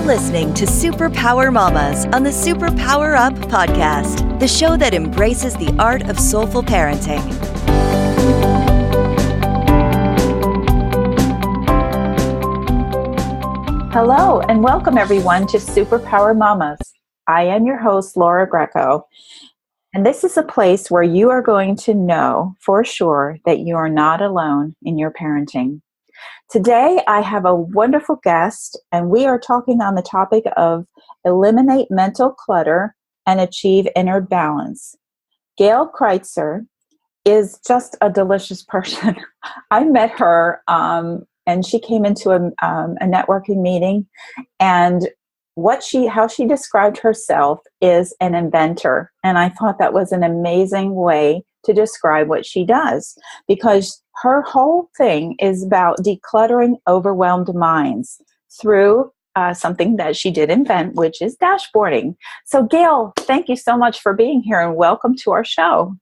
You're listening to SuperPower Mommas on the SuperPower Up podcast, the show that embraces the art of soulful parenting. Hello, and welcome everyone to SuperPower Mommas. I am your host, Laura Greco, and this is a place where you are going to know for sure that you are not alone in your parenting. Today, I have a wonderful guest, and we are talking on the topic of eliminate mental clutter and achieve inner balance. Gail Kreitzer is just a delicious person. I met her, and she came into a networking meeting, and how she described herself is an inventor. And I thought that was an amazing way to describe what she does, because her whole thing is about decluttering overwhelmed minds through something that she did invent, which is dashboarding. So Gail, thank you so much for being here and welcome to our show.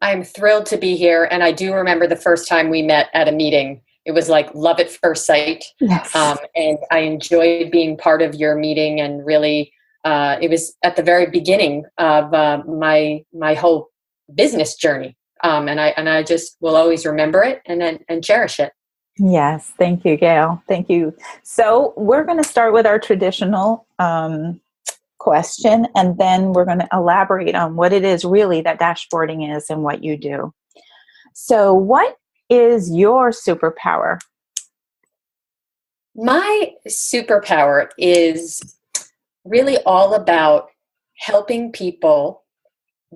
I'm thrilled to be here. And I do remember the first time we met at a meeting. It was like love at first sight. Yes. And I enjoyed being part of your meeting, and really it was at the very beginning of my whole business journey. And I just will always remember it and cherish it. Yes. Thank you, Gail. Thank you. So we're going to start with our traditional question, and then we're going to elaborate on what it is really that dashboarding is and what you do. So what is your superpower? My superpower is really all about helping people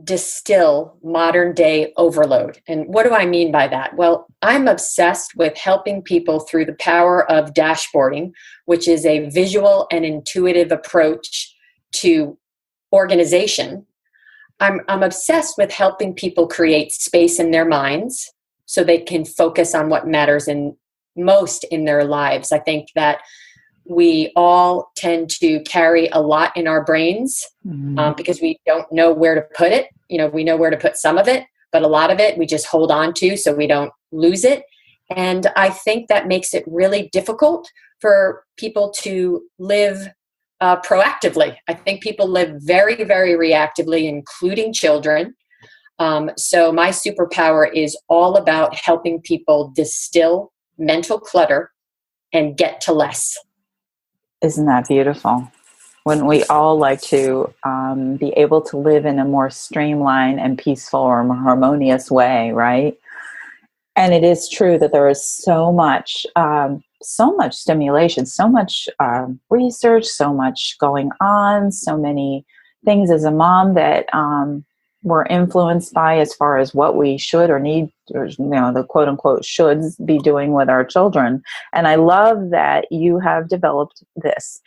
distill modern day overload. And what do I mean by that? Well, I'm obsessed with helping people through the power of dashboarding, which is a visual and intuitive approach to organization. I'm obsessed with helping people create space in their minds so they can focus on what matters most in their lives. I think that we all tend to carry a lot in our brains because we don't know where to put it. You know, we know where to put some of it, but a lot of it we just hold on to so we don't lose it. And I think that makes it really difficult for people to live proactively. I think people live very, very reactively, including children. So my superpower is all about helping people distill mental clutter and get to less. Isn't that beautiful? Wouldn't we all like to be able to live in a more streamlined and peaceful or more harmonious way, right? And it is true that there is so much stimulation, so much research, so much going on, so many things as a mom that we're influenced by as far as what we should or need, or the quote unquote shoulds be doing with our children. And I love that you have developed this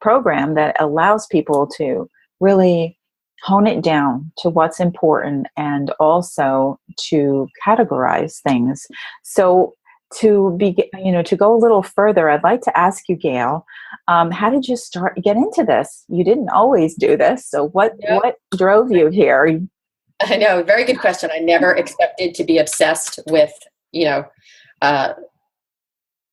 program that allows people to really hone it down to what's important and also to categorize things. So to go a little further, I'd like to ask you, Gail, how did you get into this? You didn't always do this. So what drove you here? I know. Very good question. I never expected to be obsessed with,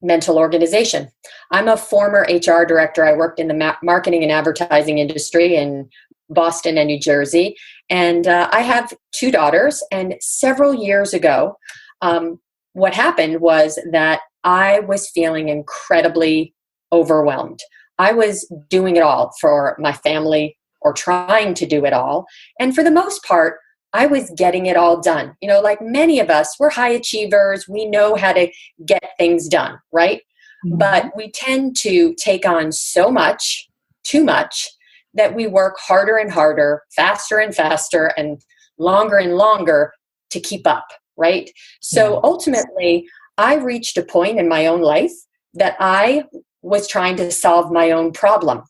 mental organization. I'm a former HR director. I worked in the marketing and advertising industry in Boston and New Jersey. And I have 2 daughters. And several years ago, what happened was that I was feeling incredibly overwhelmed. I was doing it all for my family, or trying to do it all. And for the most part, I was getting it all done. Like many of us, we're high achievers. We know how to get things done, right? Mm-hmm. But we tend to take on so much, too much, that we work harder and harder, faster and faster, and longer to keep up. Right? So ultimately, I reached a point in my own life that I was trying to solve my own problem.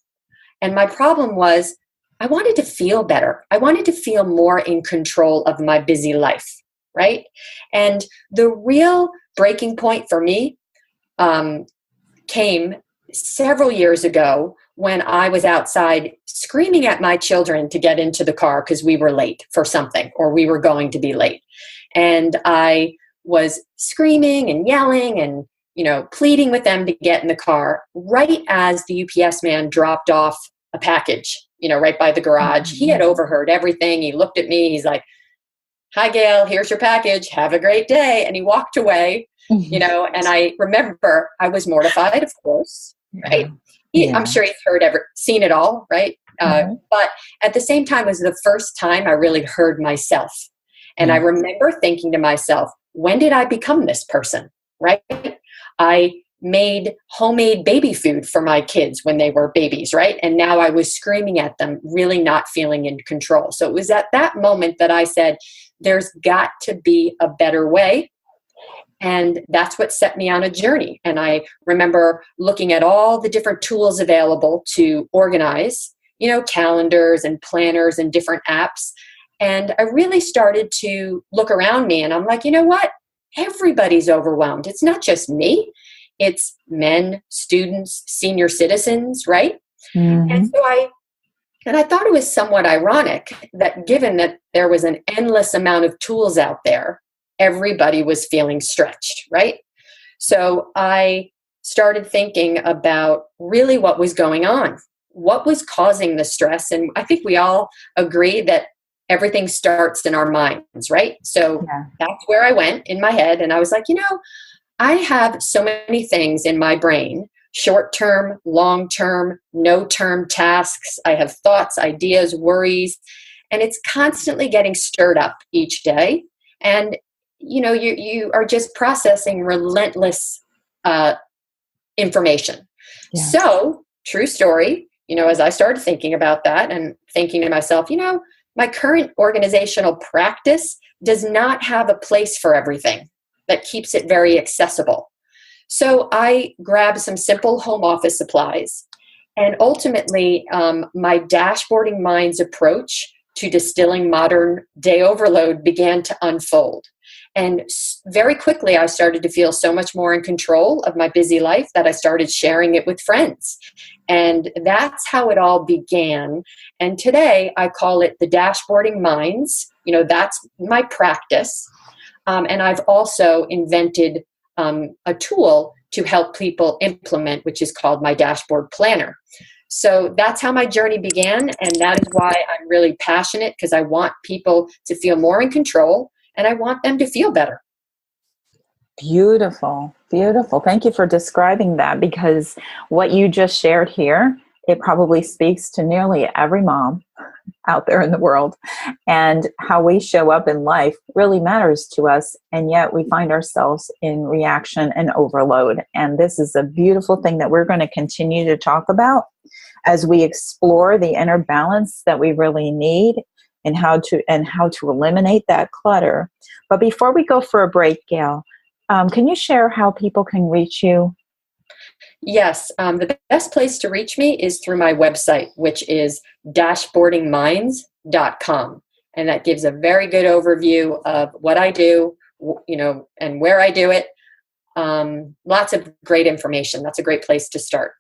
And my problem was I wanted to feel better. I wanted to feel more in control of my busy life. Right? And the real breaking point for me came several years ago when I was outside screaming at my children to get into the car because we were late for something, or we were going to be late. And I was screaming and yelling and, pleading with them to get in the car right as the UPS man dropped off a package, right by the garage. He had overheard everything. He looked at me. He's like, "Hi, Gail, here's your package. Have a great day." And he walked away, and I remember I was mortified, of course, right? I'm sure he's seen it all, right? But at the same time, it was the first time I really heard myself. And I remember thinking to myself, when did I become this person, right? I made homemade baby food for my kids when they were babies, right? And now I was screaming at them, really not feeling in control. So it was at that moment that I said, there's got to be a better way. And that's what set me on a journey. And I remember looking at all the different tools available to organize, calendars and planners and different apps. And I really started to look around me, and I'm like, you know what? Everybody's overwhelmed. It's not just me. It's men, students, senior citizens, right? And so I thought it was somewhat ironic that given that there was an endless amount of tools out there, everybody was feeling stretched, right? So I started thinking about really what was going on, what was causing the stress. And I think we all agree that everything starts in our minds, right? So that's where I went in my head. And I was like, I have so many things in my brain, short-term, long-term, no-term tasks. I have thoughts, ideas, worries, and it's constantly getting stirred up each day. And, you are just processing relentless information. So, true story, as I started thinking about that and thinking to myself, my current organizational practice does not have a place for everything that keeps it very accessible. So I grabbed some simple home office supplies, and ultimately my dashboarding minds approach to distilling modern day overload began to unfold. And very quickly, I started to feel so much more in control of my busy life that I started sharing it with friends. And that's how it all began. And today, I call it the dashboarding minds. That's my practice. And I've also invented a tool to help people implement, which is called my dashboard planner. So that's how my journey began. And that is why I'm really passionate, because I want people to feel more in control. And I want them to feel better. Beautiful, beautiful. Thank you for describing that, because what you just shared here, it probably speaks to nearly every mom out there in the world. And how we show up in life really matters to us. And yet we find ourselves in reaction and overload. And this is a beautiful thing that we're going to continue to talk about as we explore the inner balance that we really need, and how to eliminate that clutter. But before we go for a break, Gail, can you share how people can reach you? Yes. The best place to reach me is through my website, which is dashboardingminds.com. And that gives a very good overview of what I do, and where I do it. Lots of great information. That's a great place to start.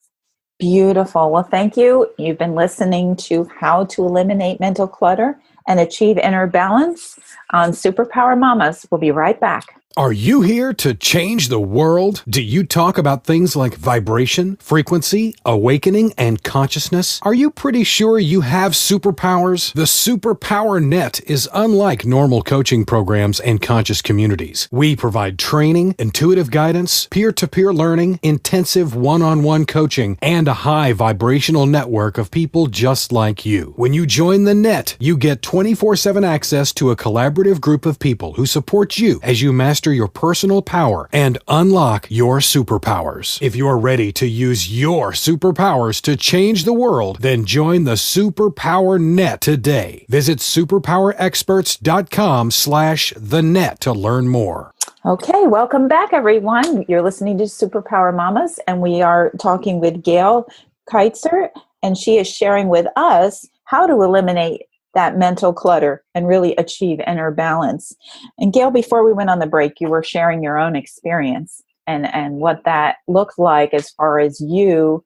Beautiful. Well, thank you. You've been listening to How to Eliminate Mental Clutter and Achieve Inner Balance on SuperPower Mommas. We'll be right back. Are you here to change the world? Do you talk about things like vibration, frequency, awakening, and consciousness? Are you pretty sure you have superpowers? The SuperPower Net is unlike normal coaching programs and conscious communities. We provide training, intuitive guidance, peer-to-peer learning, intensive one-on-one coaching, and a high vibrational network of people just like you. When you join the net, you get 24/7 access to a collaborative group of people who support you as you master your personal power and unlock your superpowers. If you're ready to use your superpowers to change the world, then join the SuperPower Net today. Visit superpowerexperts.com/the net to learn more. Okay, welcome back, everyone. You're listening to SuperPower Mommas, and we are talking with Gail Kreitzer, and she is sharing with us how to eliminate that mental clutter and really achieve inner balance. And Gail, before we went on the break, you were sharing your own experience and what that looked like as far as you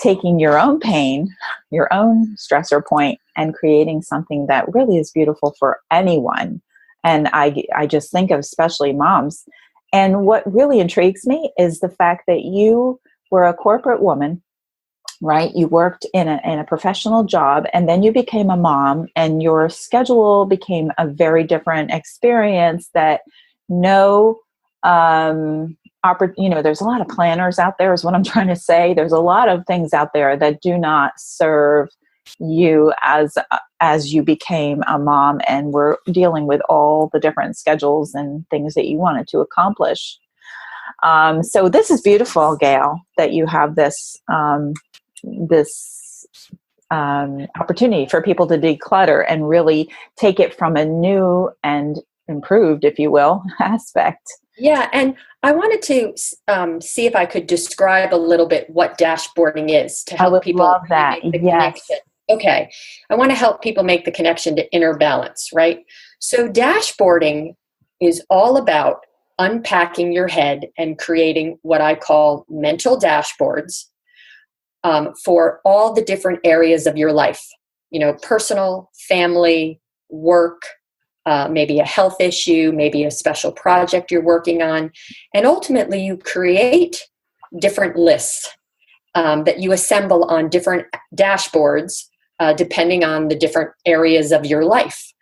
taking your own pain, your own stressor point, and creating something that really is beautiful for anyone. And I just think of especially moms, And what really intrigues me is the fact that you were a corporate woman, right? You worked in a professional job, and then you became a mom, and your schedule became a very different experience that there's a lot of planners out there is what I'm trying to say. There's a lot of things out there that do not serve you as you became a mom and were dealing with all the different schedules and things that you wanted to accomplish. So this is beautiful, Gail, that you have this opportunity for people to declutter and really take it from a new and improved, if you will, aspect. Yeah, and I wanted to see if I could describe a little bit what dashboarding is to help people love that. make the Yes. connection. Okay, I want to help people make the connection to inner balance, right? So dashboarding is all about unpacking your head and creating what I call mental dashboards for all the different areas of your life, personal, family, work, maybe a health issue, maybe a special project you're working on. And ultimately, you create different lists that you assemble on different dashboards, depending on the different areas of your life.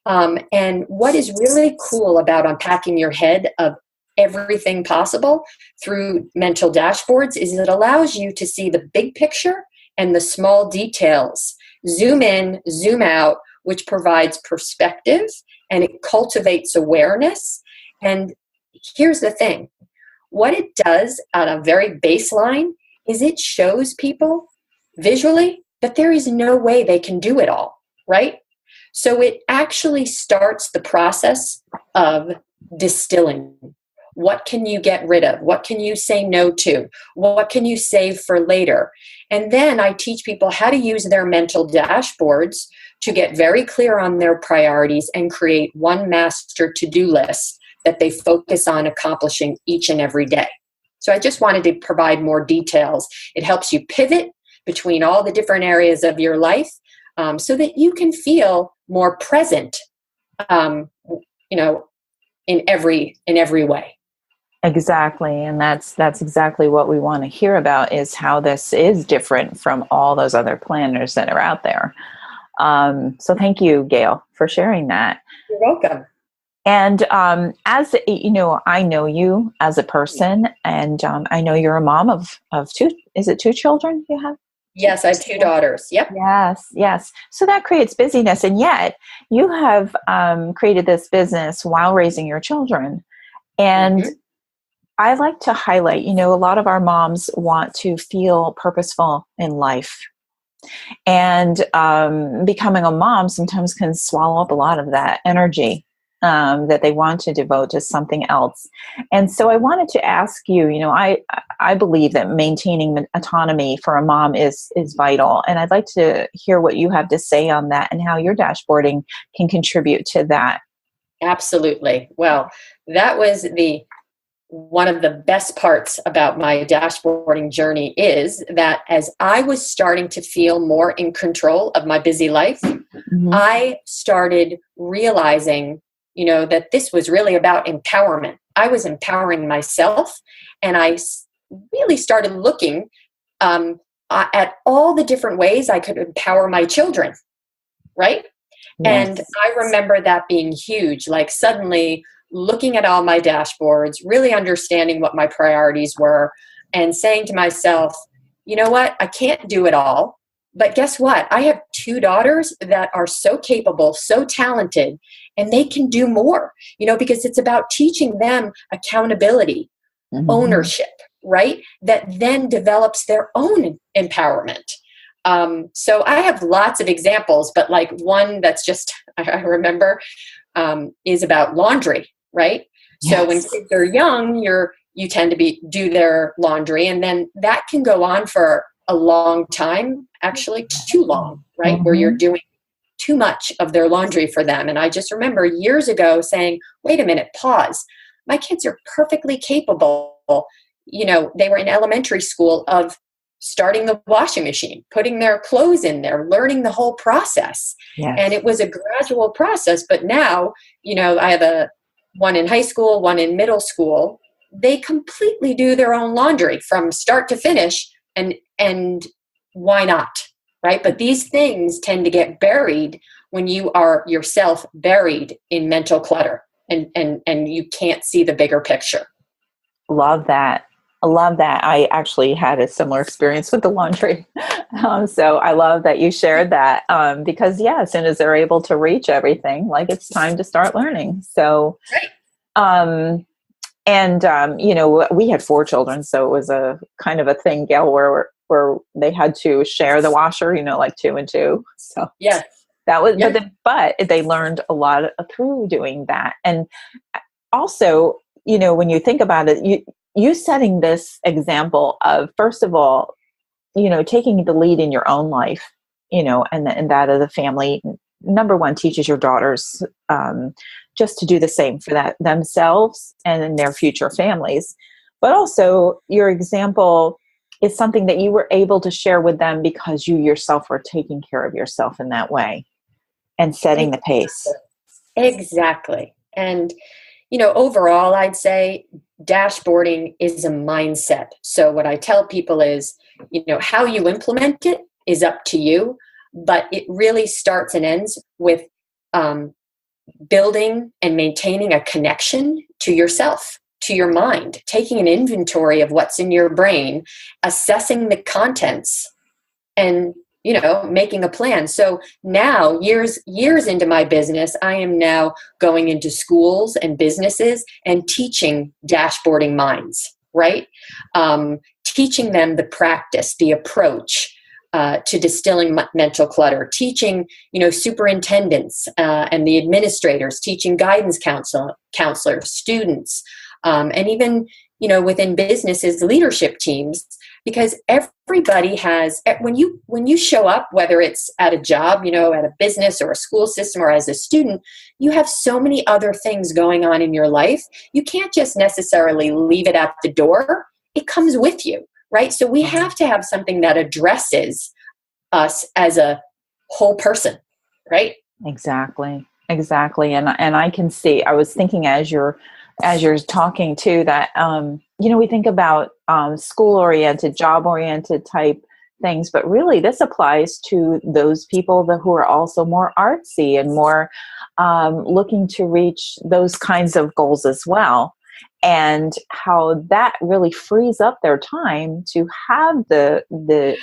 And what is really cool about unpacking your head of everything possible through mental dashboards is it allows you to see the big picture and the small details, zoom in, zoom out, which provides perspective and it cultivates awareness. And here's the thing, what it does at a very baseline is it shows people visually that there is no way they can do it all, right? So it actually starts the process of distilling. What can you get rid of? What can you say no to? What can you save for later? And then I teach people how to use their mental dashboards to get very clear on their priorities and create one master to-do list that they focus on accomplishing each and every day. So I just wanted to provide more details. It helps you pivot between all the different areas of your life so that you can feel more present, in every way. Exactly. And that's exactly what we want to hear about, is how this is different from all those other planners that are out there. So thank you, Gail, for sharing that. You're welcome. And as you know, I know you as a person, and I know you're a mom of two. Is it two children you have? Yes, I have two daughters. Yep. Yes. So that creates busyness, and yet you have created this business while raising your children. And I like to highlight, a lot of our moms want to feel purposeful in life. And becoming a mom sometimes can swallow up a lot of that energy that they want to devote to something else. And so I wanted to ask you, I believe that maintaining autonomy for a mom is vital. And I'd like to hear what you have to say on that and how your dashboarding can contribute to that. Absolutely. Well, that was one of the best parts about my dashboarding journey, is that as I was starting to feel more in control of my busy life, I started realizing, that this was really about empowerment. I was empowering myself, and I really started looking at all the different ways I could empower my children, right? Yes. And I remember that being huge, like suddenly looking at all my dashboards, really understanding what my priorities were, and saying to myself, you know what, I can't do it all. But guess what? I have two daughters that are so capable, so talented, and they can do more, because it's about teaching them accountability, ownership, right? That then develops their own empowerment. So I have lots of examples, but like one that's just, I remember, is about laundry, right? Yes. So when kids are young, you tend to do their laundry, and then that can go on for a long time, actually too long, right? Where you're doing too much of their laundry for them. And I just remember years ago saying, wait a minute, pause. My kids are perfectly capable. They were in elementary school of starting the washing machine, putting their clothes in there, learning the whole process. Yes. And it was a gradual process. But now, I have a one in high school, one in middle school, they completely do their own laundry from start to finish. And why not? Right? But these things tend to get buried when you are yourself buried in mental clutter and you can't see the bigger picture. Love that. I love that. I actually had a similar experience with the laundry. So I love that you shared that because, yeah, as soon as they're able to reach everything, like it's time to start learning. So, Right. you know, we had 4 children, so it was a kind of a thing, Gail, where they had to share the washer, you know, like 2 and 2. So Yes. that was, Yes. but they learned a lot through doing that. And also, you know, when you think about it, you setting this example of, first of all, you know, taking the lead in your own life, you know, and that of the family. Number one, teaches your daughters just to do the same for that themselves and in their future families. But also, your example is something that you were able to share with them because you yourself were taking care of yourself in that way and setting the pace. Exactly. And, you know, overall, I'd say dashboarding is a mindset. So what I tell people is, you know, how you implement it is up to you, but it really starts and ends with building and maintaining a connection to yourself, to your mind, taking an inventory of what's in your brain, assessing the contents, and, you know, making a plan. So now, years into my business, I am now going into schools and businesses and teaching dashboarding minds, right? Teaching them the practice, the approach to distilling mental clutter, teaching, you know, superintendents and the administrators, teaching guidance counselors, students, and even, you know, within businesses, leadership teams, because everybody has, when you show up, whether it's at a job, you know, at a business or a school system or as a student, you have so many other things going on in your life. You can't just necessarily leave it at the door. It comes with you, right? So we have to have something that addresses us as a whole person, right? Exactly. And I can see, I was thinking as you're talking too, that, you know, we think about school-oriented, job-oriented type things, but really this applies to those people who are also more artsy and more looking to reach those kinds of goals as well. And how that really frees up their time to have the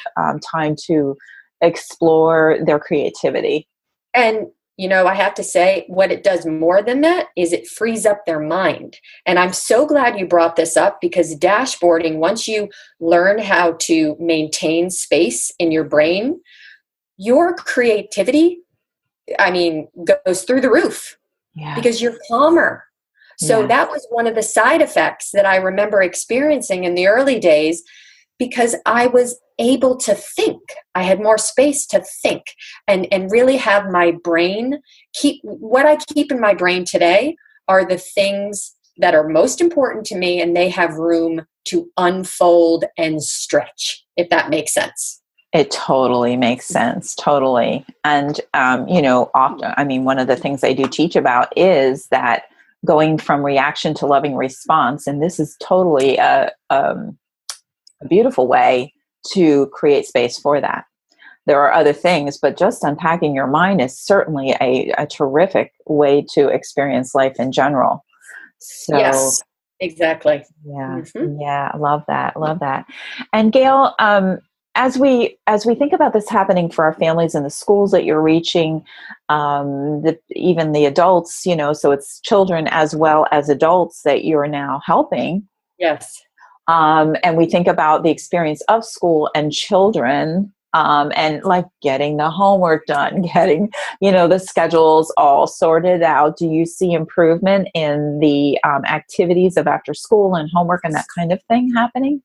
time to explore their creativity. And, you know, I have to say, what it does more than that is it frees up their mind. And I'm so glad you brought this up, because dashboarding, once you learn how to maintain space in your brain, your creativity, I mean, goes through the roof. Yes. Because you're calmer. So Yes. that was one of the side effects that I remember experiencing in the early days, because I was able to think. I had more space to think and really have my brain what I keep in my brain today are the things that are most important to me, and they have room to unfold and stretch, if that makes sense. It totally makes sense. Totally. And, you know, often, I mean, one of the things I do teach about is that going from reaction to loving response. And this is totally a beautiful way to create space for that. There are other things, but just unpacking your mind is certainly a terrific way to experience life in general. So, yes, exactly. Yeah. Mm-hmm. Yeah. I love that. And Gail, as we think about this happening for our families and the schools that you're reaching, even the adults, you know, so it's children as well as adults that you're now helping. Yes. And we think about the experience of school and children, and like getting the homework done, getting, you know, the schedules all sorted out. Do you see improvement in the activities of after school and homework and that kind of thing happening?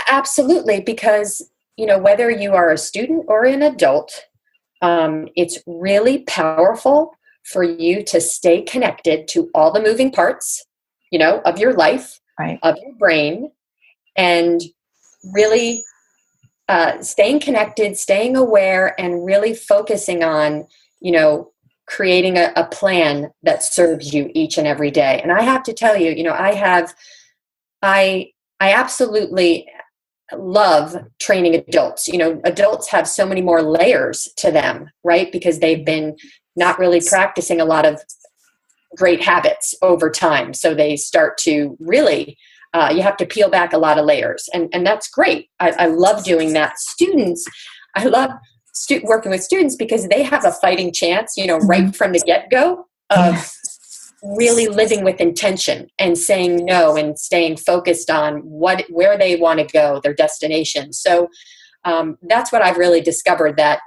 Absolutely, because, you know, whether you are a student or an adult, it's really powerful for you to stay connected to all the moving parts, you know, of your life, right, of your brain, and really staying connected, staying aware, and really focusing on, you know, creating a plan that serves you each and every day. And I have to tell you, I absolutely love training adults. Adults have so many more layers to them, right? Because they've been not really practicing a lot of great habits over time. So they start to really, you have to peel back a lot of layers. And that's great. I love doing that. Students, I love working with students because they have a fighting chance, right from the get-go of really living with intention and saying no and staying focused on where they want to go, their destination. So that's what I've really discovered, that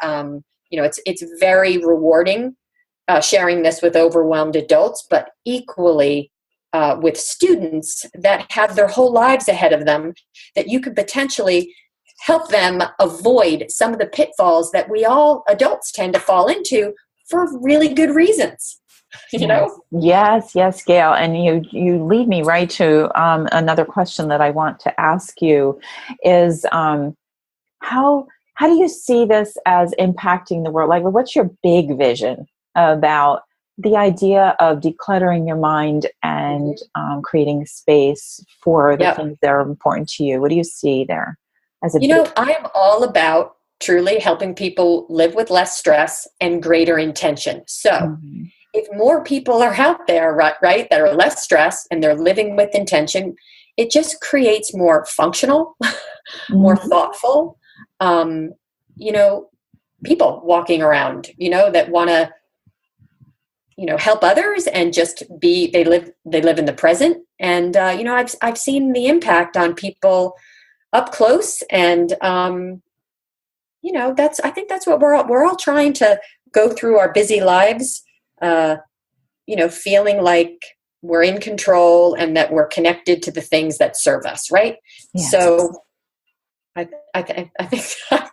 it's very rewarding sharing this with overwhelmed adults, but equally with students that have their whole lives ahead of them, that you could potentially help them avoid some of the pitfalls that we all adults tend to fall into for really good reasons. Yes, Gail. And you lead me right to another question that I want to ask you is how do you see this as impacting the world? Like, what's your big vision about the idea of decluttering your mind and creating space for the things that are important to you? What do you see there? I am all about truly helping people live with less stress and greater intention. So if more people are out there, right, that are less stressed and they're living with intention, it just creates more functional, more thoughtful, people walking around, that want to, help others and just they live in the present. And, I've seen the impact on people up close. And, I think that's what we're all trying to go through our busy lives, feeling like we're in control and that we're connected to the things that serve us. Right. Yes. So I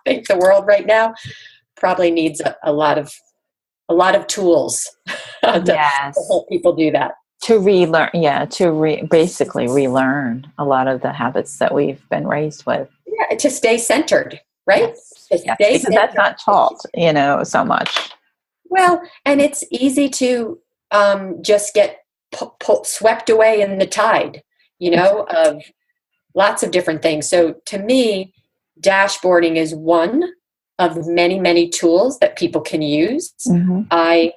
think the world right now probably needs a lot of tools to help people do that. To relearn, basically relearn a lot of the habits that we've been raised with. Yeah, to stay centered, right? Yes, because that's not taught, so much. Well, and it's easy to just get swept away in the tide, of lots of different things. So to me, dashboarding is one of many, many tools that people can use. I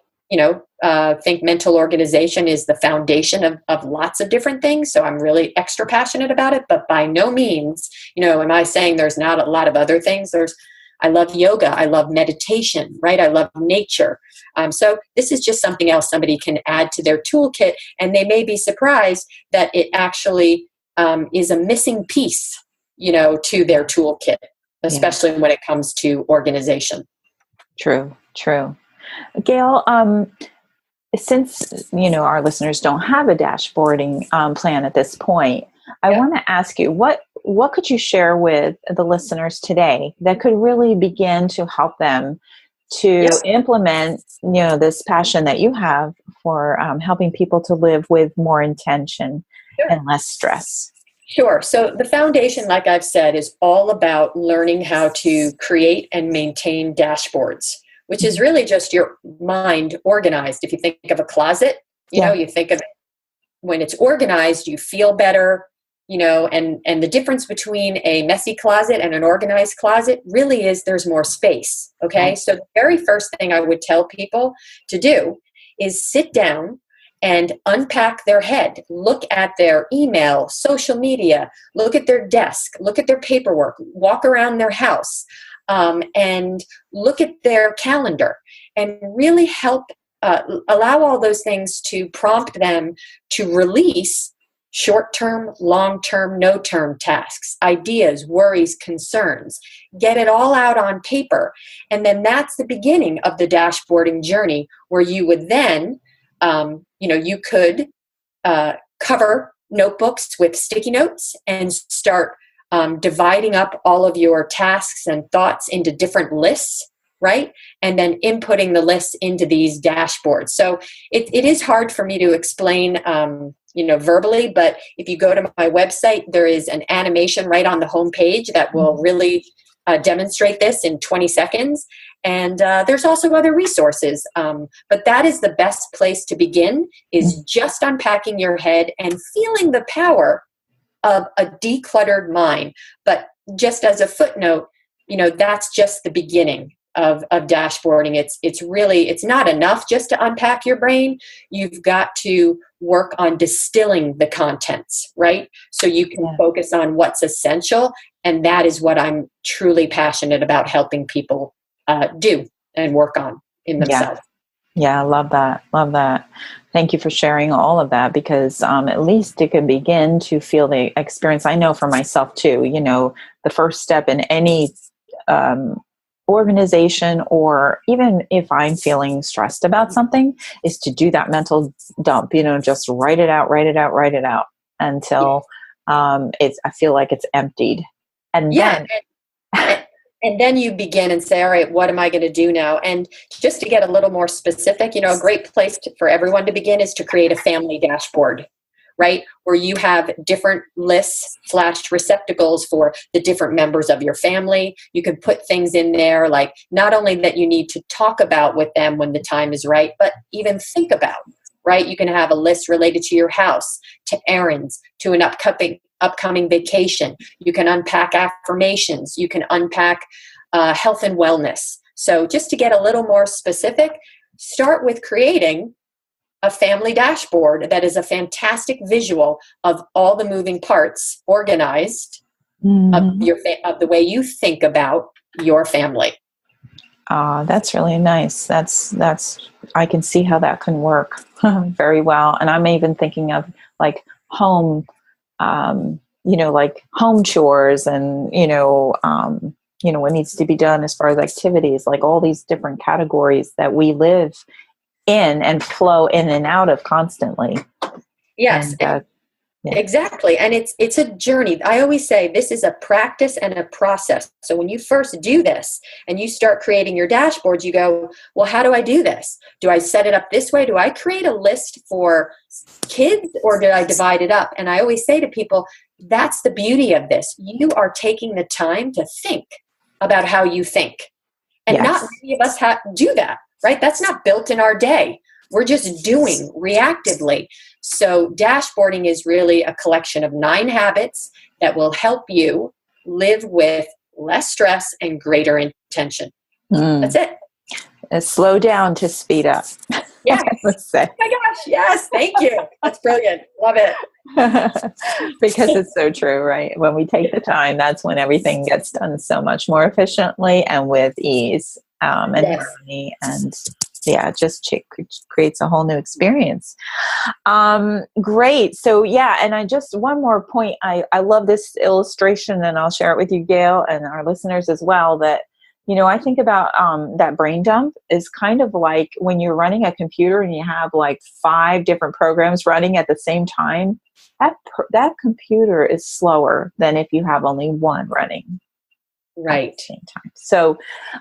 think mental organization is the foundation of lots of different things. So I'm really extra passionate about it, but by no means, am I saying there's not a lot of other things. I love yoga. I love meditation, right? I love nature. So this is just something else somebody can add to their toolkit, and they may be surprised that it actually is a missing piece, to their toolkit, especially when it comes to organization. True. Gail, since, our listeners don't have a dashboarding plan at this point, I want to ask you, what could you share with the listeners today that could really begin to help them to implement, this passion that you have for helping people to live with more intention and less stress? Sure. So the foundation, like I've said, is all about learning how to create and maintain dashboards, which is really just your mind organized. If you think of a closet, you think of it when it's organized, you feel better, and the difference between a messy closet and an organized closet really is there's more space. Okay. So the very first thing I would tell people to do is sit down and unpack their head, look at their email, social media, look at their desk, look at their paperwork, walk around their house, and look at their calendar, and really help allow all those things to prompt them to release short-term, long-term, no-term tasks, ideas, worries, concerns. Get it all out on paper. And then that's the beginning of the dashboarding journey, where you would then, you could cover notebooks with sticky notes and start dividing up all of your tasks and thoughts into different lists, right? And then inputting the lists into these dashboards. So it is hard for me to explain, verbally, but if you go to my website, there is an animation right on the home page that will really demonstrate this in 20 seconds. And there's also other resources. But that is the best place to begin, is just unpacking your head and feeling the power of a decluttered mind. But just as a footnote, that's just the beginning of dashboarding. It's not enough just to unpack your brain. You've got to work on distilling the contents, right? So you can focus on what's essential. And that is what I'm truly passionate about helping people do and work on in themselves. Yeah, I love that. Love that. Thank you for sharing all of that, because at least it can begin to feel the experience. I know for myself too, the first step in any organization, or even if I'm feeling stressed about something, is to do that mental dump, just write it out until I feel like it's emptied. And then and then you begin and say, all right, what am I going to do now? And just to get a little more specific, a great place for everyone to begin is to create a family dashboard, right? Where you have different lists / receptacles for the different members of your family. You can put things in there, like not only that you need to talk about with them when the time is right, but even think about, right? You can have a list related to your house, to errands, to an upcoming vacation. You can unpack affirmations. You can unpack health and wellness. So just to get a little more specific, start with creating a family dashboard that is a fantastic visual of all the moving parts organized of the way you think about your family. That's really nice. That's I can see how that can work very well. And I'm even thinking of like home, like home chores and, what needs to be done as far as activities, like all these different categories that we live in and flow in and out of constantly. Yes. And, exactly. And it's a journey. I always say this is a practice and a process. So when you first do this and you start creating your dashboards, you go, well, how do I do this? Do I set it up this way? Do I create a list for kids, or do I divide it up? And I always say to people, that's the beauty of this. You are taking the time to think about how you think. And not many of us do that, right? That's not built in our day. We're just doing reactively. So dashboarding is really a collection of 9 habits that will help you live with less stress and greater intention. That's it. Slow down to speed up. Yeah. Let's say. Oh my gosh. Yes. Thank you. That's brilliant. Love it. Because it's so true, right? When we take the time, that's when everything gets done so much more efficiently and with ease and harmony, and it just creates a whole new experience. Great. So and I just, one more point. I love this illustration, and I'll share it with you, Gail, and our listeners as well, that I think about that brain dump is kind of like when you're running a computer and you have like 5 different programs running at the same time. That computer is slower than if you have only one running right at the same time. So,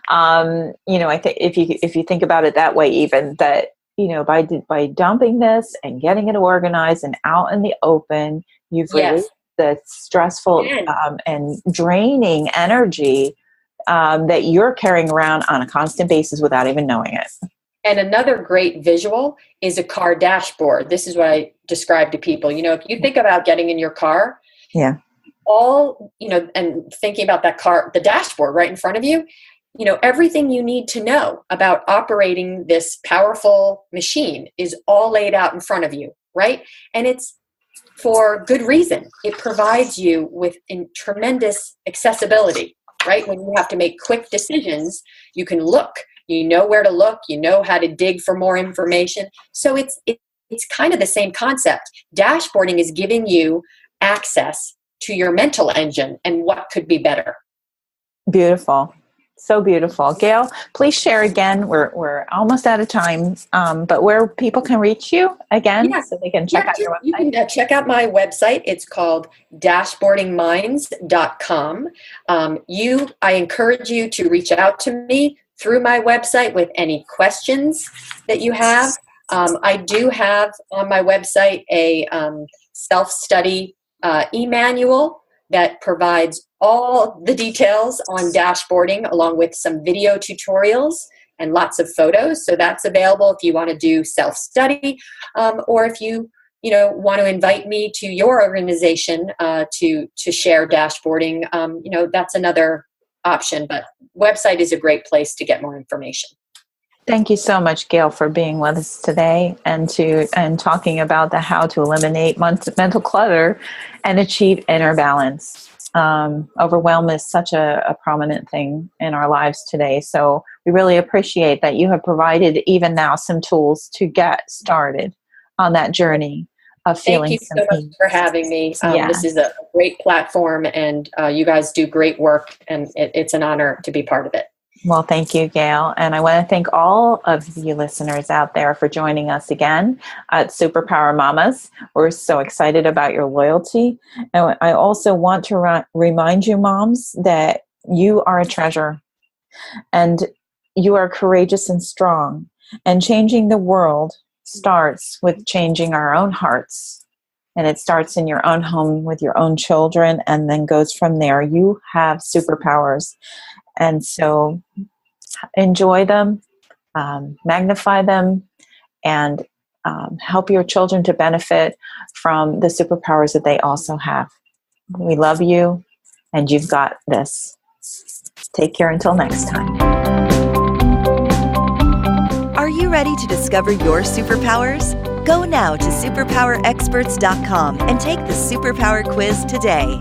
I think if you think about it that way, even that by dumping this and getting it organized and out in the open, you've released the stressful and draining energy that you're carrying around on a constant basis without even knowing it. And another great visual is a car dashboard. This is what I describe to people. If you think about getting in your car, and thinking about that car, the dashboard right in front of you, everything you need to know about operating this powerful machine is all laid out in front of you, right? And it's for good reason. It provides you with tremendous accessibility. Right? When you have to make quick decisions, you can look, where to look, how to dig for more information. So it's kind of the same concept. Dashboarding is giving you access to your mental engine and what could be better. Beautiful. So beautiful. Gail, please share again. We're almost out of time, but where people can reach you again, so they can check out your website. You can check out my website. It's called dashboardingminds.com. I encourage you to reach out to me through my website with any questions that you have. I do have on my website a self-study e-manual that provides all the details on dashboarding, along with some video tutorials and lots of photos. So that's available if you want to do self-study, or if you want to invite me to your organization to share dashboarding. That's another option. But website is a great place to get more information. Thank you so much, Gail, for being with us today and talking about how to eliminate mental clutter and achieve inner balance. Overwhelm is such a prominent thing in our lives today. So we really appreciate that you have provided even now some tools to get started on that journey of feeling. Thank you so much for having me. This is a great platform, and you guys do great work, and it's an honor to be part of it. Well, thank you, Gail. And I want to thank all of you listeners out there for joining us again at SuperPower Mommas. We're so excited about your loyalty. And I also want to remind you, moms, that you are a treasure and you are courageous and strong. And changing the world starts with changing our own hearts. And it starts in your own home with your own children and then goes from there. You have superpowers. And so enjoy them, magnify them, and help your children to benefit from the superpowers that they also have. We love you, and you've got this. Take care until next time. Are you ready to discover your superpowers? Go now to superpowerexperts.com and take the Superpower Quiz today.